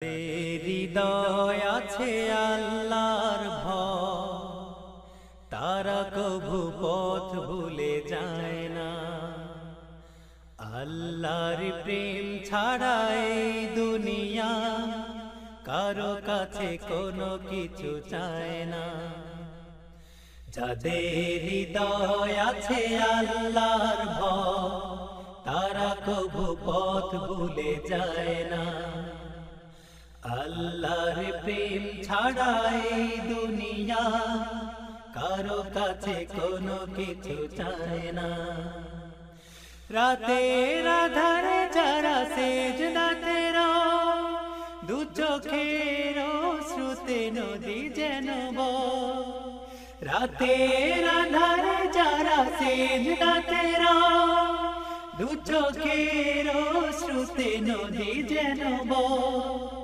হৃদয় আছে আল্লাহর ভয়, তারা কভু পথ ভুলে যায় না। আল্লাহর প্রেম ছাড়া এই দুনিয়া কারো কাছে কোনো কিছু চায় না। যাদের হৃদয় আছে আল্লাহর ভয়, তারা কভু পথ ভুলে যায় না। আল্লাহর প্রেম ছাড়া এই দুনিয়া কারো কাছে কোনো কিছু চায় না। রাতের আধারে যারা সেজদাতে রয়, দু চোখের শ্রুতে নদী যেন বয়। রাতের আধারে যারা সেজদাতে রয়, দু চোখের শ্রুতে নদী যেন বয়।